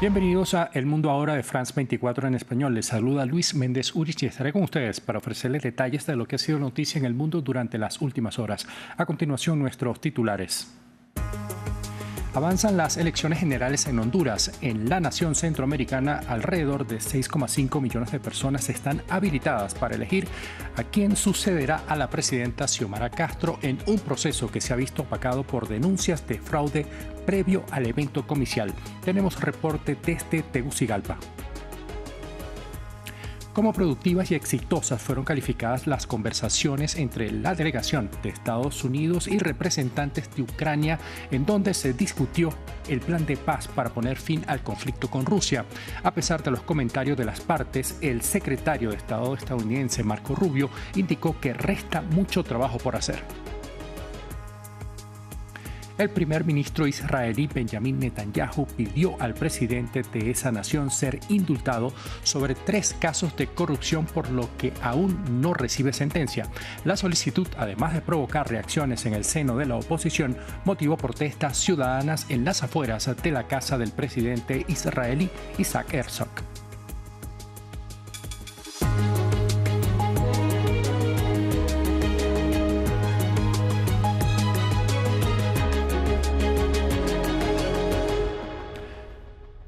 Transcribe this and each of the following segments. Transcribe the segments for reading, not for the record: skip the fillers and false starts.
Bienvenidos a El Mundo Ahora de France 24 en español. Les saluda Luis Méndez Urich y estaré con ustedes para ofrecerles detalles de lo que ha sido noticia en el mundo durante las últimas horas. A continuación, nuestros titulares. Avanzan las elecciones generales en Honduras. En la nación centroamericana, alrededor de 6,5 millones de personas están habilitadas para elegir a quien sucederá a la presidenta Xiomara Castro en un proceso que se ha visto opacado por denuncias de fraude previo al evento comicial. Tenemos reporte desde Tegucigalpa. Como productivas y exitosas fueron calificadas las conversaciones entre la delegación de Estados Unidos y representantes de Ucrania, en donde se discutió el plan de paz para poner fin al conflicto con Rusia. A pesar de los comentarios de las partes, el secretario de Estado estadounidense Marco Rubio indicó que resta mucho trabajo por hacer. El primer ministro israelí Benjamin Netanyahu pidió al presidente de esa nación ser indultado sobre 3 casos de corrupción, por lo que aún no recibe sentencia. La solicitud, además de provocar reacciones en el seno de la oposición, motivó protestas ciudadanas en las afueras de la casa del presidente israelí Isaac Herzog.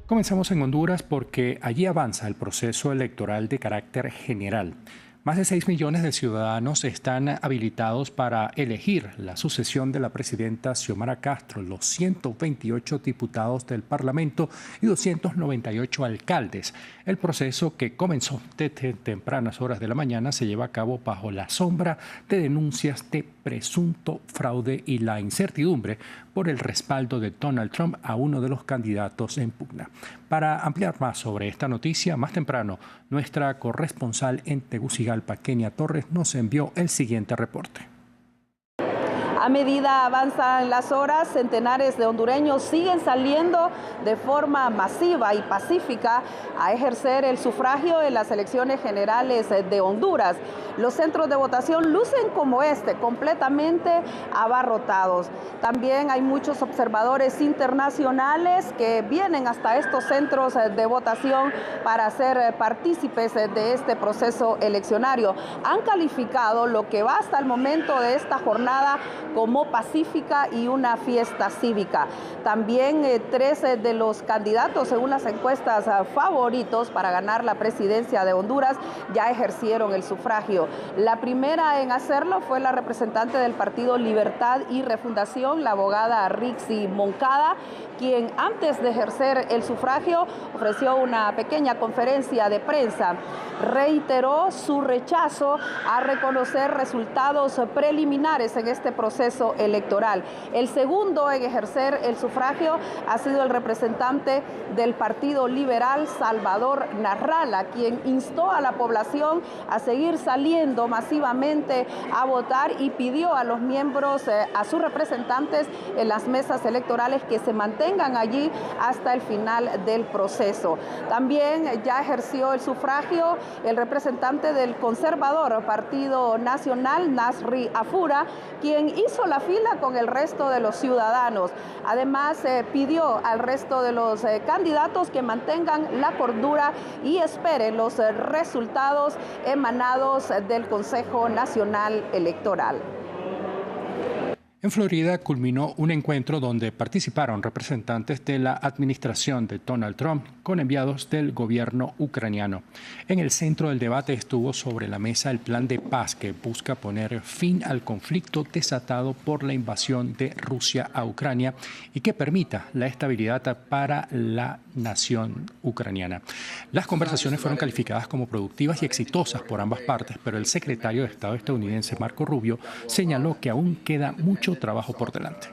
Comenzamos en Honduras porque allí avanza el proceso electoral de carácter general. Más de 6 millones de ciudadanos están habilitados para elegir la sucesión de la presidenta Xiomara Castro, los 128 diputados del Parlamento y 298 alcaldes. El proceso, que comenzó desde tempranas horas de la mañana, se lleva a cabo bajo la sombra de denuncias de presunto fraude y la incertidumbre por el respaldo de Donald Trump a uno de los candidatos en pugna. Para ampliar más sobre esta noticia, más temprano, nuestra corresponsal en Tegucigalpa, Kenia Torres, nos envió el siguiente reporte. A medida avanzan las horas, centenares de hondureños siguen saliendo de forma masiva y pacífica a ejercer el sufragio en las elecciones generales de Honduras. Los centros de votación lucen como este, completamente abarrotados. También hay muchos observadores internacionales que vienen hasta estos centros de votación para ser partícipes de este proceso eleccionario. Han calificado lo que va hasta el momento de esta jornada como pacífica y una fiesta cívica. También 13 de los candidatos, según las encuestas, favoritos para ganar la presidencia de Honduras, ya ejercieron el sufragio. La primera en hacerlo fue la representante del Partido Libertad y Refundación, la abogada Rixi Moncada, quien antes de ejercer el sufragio ofreció una pequeña conferencia de prensa. Reiteró su rechazo a reconocer resultados preliminares en este proceso electoral. El segundo en ejercer el sufragio ha sido el representante del Partido Liberal, Salvador Narrala, quien instó a la población a seguir saliendo masivamente a votar y pidió a los miembros, a sus representantes en las mesas electorales, que se mantengan allí hasta el final del proceso. También ya ejerció el sufragio el representante del conservador Partido Nacional, Nasri Afura, quien hizo la fila con el resto de los ciudadanos. Además, pidió al resto de los candidatos que mantengan la cordura y esperen los resultados emanados del Consejo Nacional Electoral. En Florida culminó un encuentro donde participaron representantes de la administración de Donald Trump con enviados del gobierno ucraniano. En el centro del debate estuvo sobre la mesa el plan de paz que busca poner fin al conflicto desatado por la invasión de Rusia a Ucrania y que permita la estabilidad para la nación ucraniana. Las conversaciones fueron calificadas como productivas y exitosas por ambas partes, pero el secretario de Estado estadounidense Marco Rubio señaló que aún queda mucho trabajo por delante.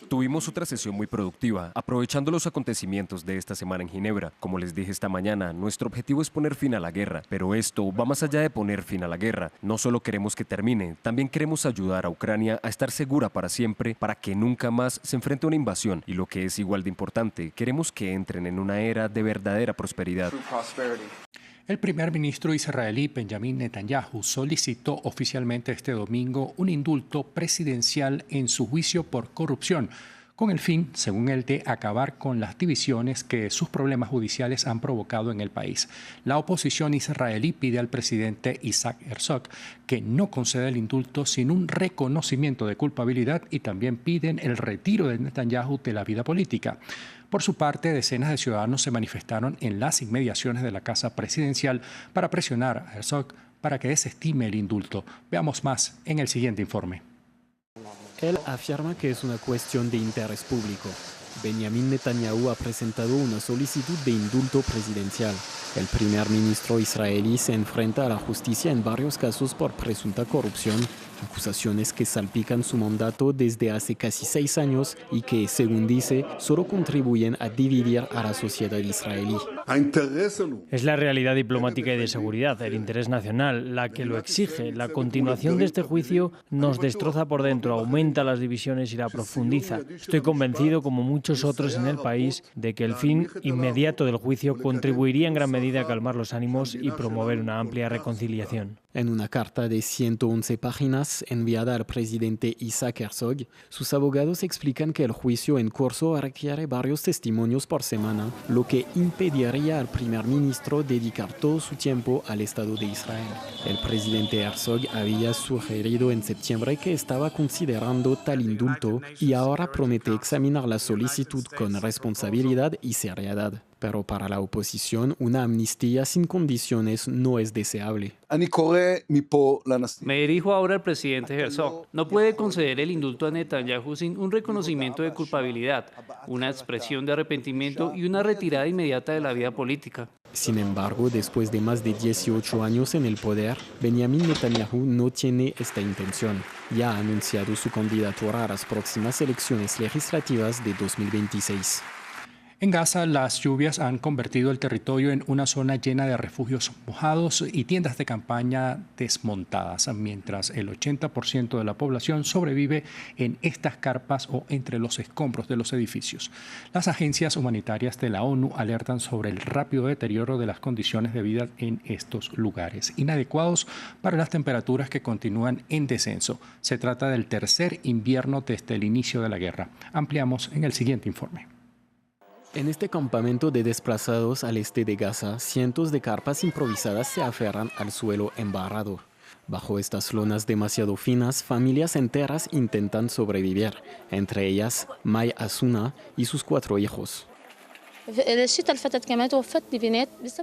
Tuvimos otra sesión muy productiva, aprovechando los acontecimientos de esta semana en Ginebra. Como les dije esta mañana, nuestro objetivo es poner fin a la guerra, pero esto va más allá de poner fin a la guerra. No solo queremos que termine, también queremos ayudar a Ucrania a estar segura para siempre, para que nunca más se enfrente a una invasión. Y lo que es igual de importante, queremos que entren en una era de verdadera prosperidad. El primer ministro israelí Benjamin Netanyahu solicitó oficialmente este domingo un indulto presidencial en su juicio por corrupción, con el fin, según él, de acabar con las divisiones que sus problemas judiciales han provocado en el país. La oposición israelí pide al presidente Isaac Herzog que no conceda el indulto sin un reconocimiento de culpabilidad y también piden el retiro de Netanyahu de la vida política. Por su parte, decenas de ciudadanos se manifestaron en las inmediaciones de la Casa Presidencial para presionar a Herzog para que desestime el indulto. Veamos más en el siguiente informe. Él afirma que es una cuestión de interés público. Benjamin Netanyahu ha presentado una solicitud de indulto presidencial. El primer ministro israelí se enfrenta a la justicia en varios casos por presunta corrupción, acusaciones que salpican su mandato desde hace casi 6 años y que, según dice, solo contribuyen a dividir a la sociedad israelí. Es la realidad diplomática y de seguridad, el interés nacional, la que lo exige. La continuación de este juicio nos destroza por dentro, aumenta las divisiones y la profundiza. Estoy convencido, como muchos otros en el país, de que el fin inmediato del juicio contribuiría en gran medida a calmar los ánimos y promover una amplia reconciliación. En una carta de 111 páginas enviada al presidente Isaac Herzog, sus abogados explican que el juicio en curso requiere varios testimonios por semana, lo que impediría al primer ministro dedicar todo su tiempo al Estado de Israel. El presidente Herzog había sugerido en septiembre que estaba considerando tal indulto y ahora promete examinar la solicitud con responsabilidad y seriedad. Pero para la oposición, una amnistía sin condiciones no es deseable. Me dirijo ahora al presidente Herzog. No puede conceder el indulto a Netanyahu sin un reconocimiento de culpabilidad, una expresión de arrepentimiento y una retirada inmediata de la vida política. Sin embargo, después de más de 18 años en el poder, Benjamin Netanyahu no tiene esta intención. Ya ha anunciado su candidatura a las próximas elecciones legislativas de 2026. En Gaza, las lluvias han convertido el territorio en una zona llena de refugios mojados y tiendas de campaña desmontadas, mientras el 80% de la población sobrevive en estas carpas o entre los escombros de los edificios. Las agencias humanitarias de la ONU alertan sobre el rápido deterioro de las condiciones de vida en estos lugares, inadecuados para las temperaturas que continúan en descenso. Se trata del tercer invierno desde el inicio de la guerra. Ampliamos en el siguiente informe. En este campamento de desplazados al este de Gaza, cientos de carpas improvisadas se aferran al suelo embarrado. Bajo estas lonas demasiado finas, familias enteras intentan sobrevivir, entre ellas May Asuna y sus 4 hijos.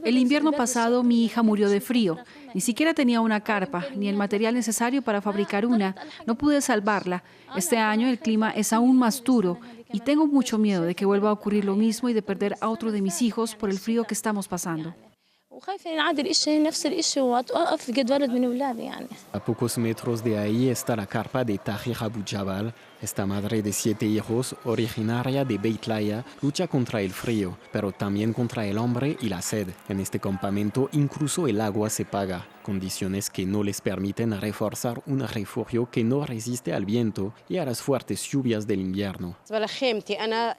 El invierno pasado mi hija murió de frío. Ni siquiera tenía una carpa, ni el material necesario para fabricar una. No pude salvarla. Este año el clima es aún más duro y tengo mucho miedo de que vuelva a ocurrir lo mismo y de perder a otro de mis hijos por el frío que estamos pasando. A pocos metros de ahí está la carpa de Tahir Abu Jabal. Esta madre de 7 hijos, originaria de Beit Lahiya, lucha contra el frío, pero también contra el hambre y la sed. En este campamento incluso el agua se paga, condiciones que no les permiten reforzar un refugio que no resiste al viento y a las fuertes lluvias del invierno.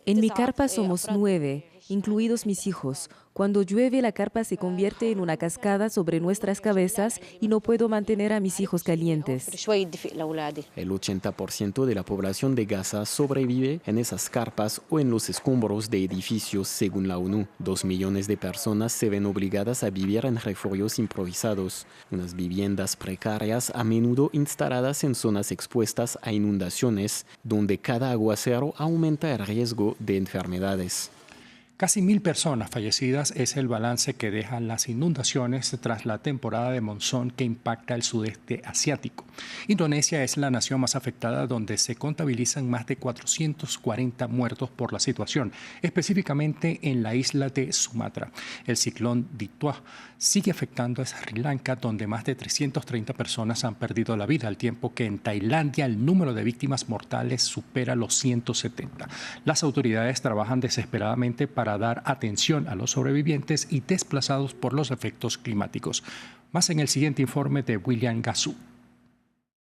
En mi carpa somos 9, incluidos mis hijos. Cuando llueve, la carpa se convierte en una cascada sobre nuestras cabezas y no puedo mantener a mis hijos calientes. El 80% de la población de Gaza sobrevive en esas carpas o en los escombros de edificios, según la ONU. 2 millones de personas se ven obligadas a vivir en refugios improvisados, unas viviendas precarias a menudo instaladas en zonas expuestas a inundaciones, donde cada aguacero aumenta el riesgo de enfermedades. Casi 1.000 personas fallecidas es el balance que dejan las inundaciones tras la temporada de monzón que impacta el sudeste asiático. Indonesia es la nación más afectada, donde se contabilizan más de 440 muertos por la situación, específicamente en la isla de Sumatra. El ciclón Ditwa sigue afectando a Sri Lanka, donde más de 330 personas han perdido la vida, al tiempo que en Tailandia el número de víctimas mortales supera los 170. Las autoridades trabajan desesperadamente para dar atención a los sobrevivientes y desplazados por los efectos climáticos. Más en el siguiente informe de William Gasu.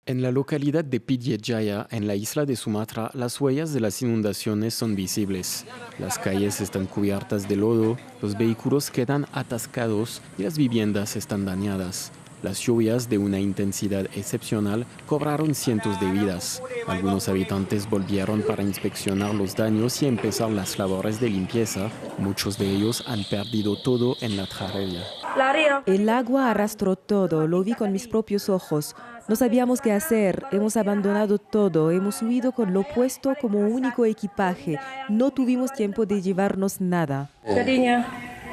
En la localidad de Pidie Jaya, en la isla de Sumatra, las huellas de las inundaciones son visibles. Las calles están cubiertas de lodo, los vehículos quedan atascados y las viviendas están dañadas. Las lluvias de una intensidad excepcional cobraron cientos de vidas. Algunos habitantes volvieron para inspeccionar los daños y empezar las labores de limpieza. Muchos de ellos han perdido todo en la tragedia. El agua arrastró todo, lo vi con mis propios ojos. No sabíamos qué hacer, hemos abandonado todo, hemos huido con lo puesto como único equipaje. No tuvimos tiempo de llevarnos nada.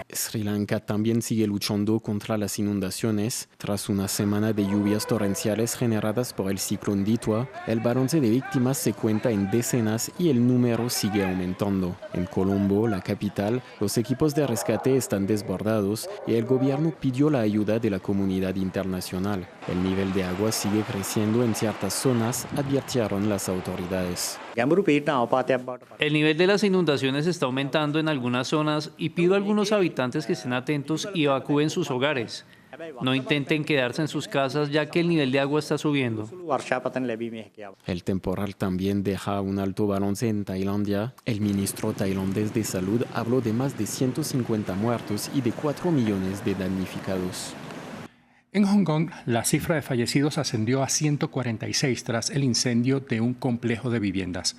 Sri Lanka también sigue luchando contra las inundaciones. Tras una semana de lluvias torrenciales generadas por el ciclón Ditwa, el balance de víctimas se cuenta en decenas y el número sigue aumentando. En Colombo, la capital, los equipos de rescate están desbordados y el gobierno pidió la ayuda de la comunidad internacional. El nivel de agua sigue creciendo en ciertas zonas, advirtieron las autoridades. El nivel de las inundaciones está aumentando en algunas zonas y pido a algunos habitantes que estén atentos y evacúen sus hogares. No intenten quedarse en sus casas ya que el nivel de agua está subiendo. El temporal también deja un alto balance en Tailandia. El ministro tailandés de Salud habló de más de 150 muertos y de 4 millones de damnificados. En Hong Kong, la cifra de fallecidos ascendió a 146 tras el incendio de un complejo de viviendas.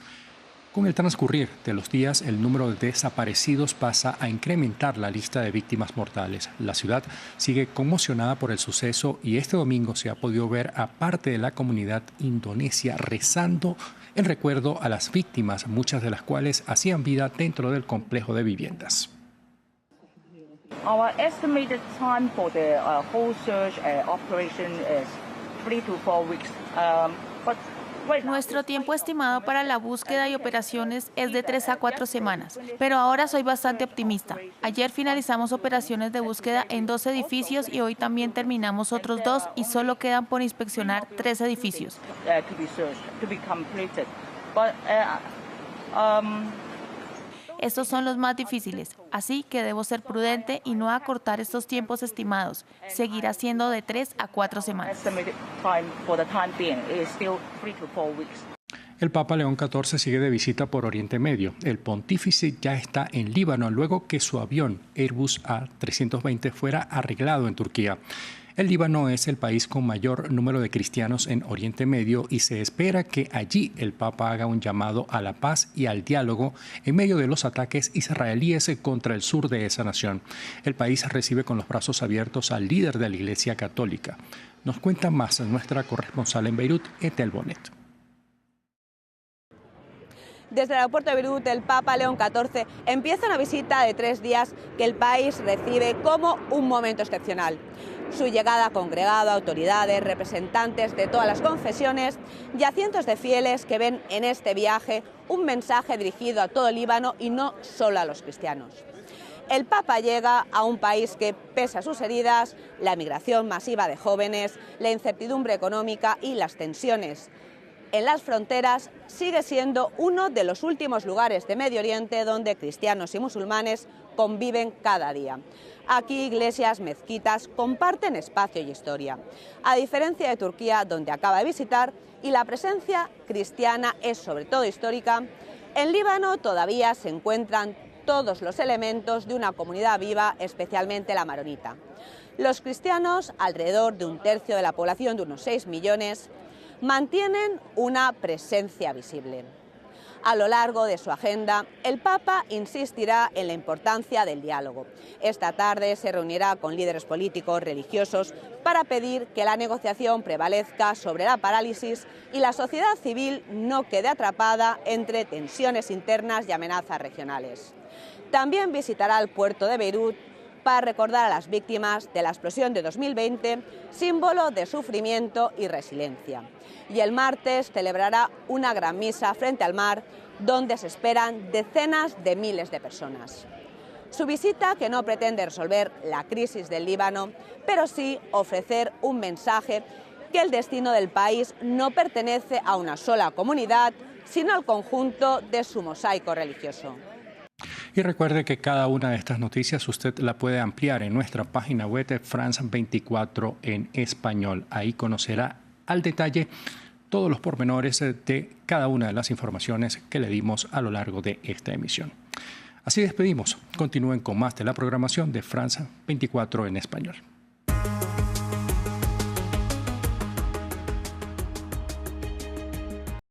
Con el transcurrir de los días, el número de desaparecidos pasa a incrementar la lista de víctimas mortales. La ciudad sigue conmocionada por el suceso y este domingo se ha podido ver a parte de la comunidad indonesia rezando en recuerdo a las víctimas, muchas de las cuales hacían vida dentro del complejo de viviendas. Our estimated time for the whole search operation is 3 to 4 weeks. Nuestro tiempo estimado para la búsqueda y operaciones es de 3 a 4 semanas, pero ahora soy bastante optimista. Ayer finalizamos operaciones de búsqueda en 2 edificios y hoy también terminamos otros 2 y solo quedan por inspeccionar 3 edificios. Estos son los más difíciles, así que debo ser prudente y no acortar estos tiempos estimados. Seguirá siendo de 3 a 4 semanas. El Papa León XIV sigue de visita por Oriente Medio. El pontífice ya está en Líbano luego que su avión Airbus A320 fuera arreglado en Turquía. El Líbano es el país con mayor número de cristianos en Oriente Medio y se espera que allí el Papa haga un llamado a la paz y al diálogo en medio de los ataques israelíes contra el sur de esa nación. El país recibe con los brazos abiertos al líder de la Iglesia Católica. Nos cuenta más nuestra corresponsal en Beirut, Ethel Bonet. Desde el aeropuerto de Beirut, el Papa León XIV empieza una visita de 3 días que el país recibe como un momento excepcional. Su llegada ha congregado a autoridades, representantes de todas las confesiones y a cientos de fieles que ven en este viaje un mensaje dirigido a todo el Líbano y no solo a los cristianos. El Papa llega a un país que, pese a sus heridas, la migración masiva de jóvenes, la incertidumbre económica y las tensiones en las fronteras, sigue siendo uno de los últimos lugares de Medio Oriente donde cristianos y musulmanes conviven cada día. Aquí iglesias, mezquitas comparten espacio y historia. A diferencia de Turquía, donde acaba de visitar, y la presencia cristiana es sobre todo histórica, en Líbano todavía se encuentran todos los elementos de una comunidad viva, especialmente la maronita. Los cristianos, alrededor de 1/3 de la población de unos 6 millones, mantienen una presencia visible. A lo largo de su agenda, el Papa insistirá en la importancia del diálogo. Esta tarde se reunirá con líderes políticos, religiosos, para pedir que la negociación prevalezca sobre la parálisis y la sociedad civil no quede atrapada entre tensiones internas y amenazas regionales. También visitará el puerto de Beirut para recordar a las víctimas de la explosión de 2020, símbolo de sufrimiento y resiliencia. Y el martes celebrará una gran misa frente al mar, donde se esperan decenas de miles de personas. Su visita, que no pretende resolver la crisis del Líbano, pero sí ofrecer un mensaje que el destino del país no pertenece a una sola comunidad, sino al conjunto de su mosaico religioso. Y recuerde que cada una de estas noticias usted la puede ampliar en nuestra página web France 24 en español. Ahí conocerá al detalle todos los pormenores de cada una de las informaciones que le dimos a lo largo de esta emisión. Así despedimos. Continúen con más de la programación de France 24 en español.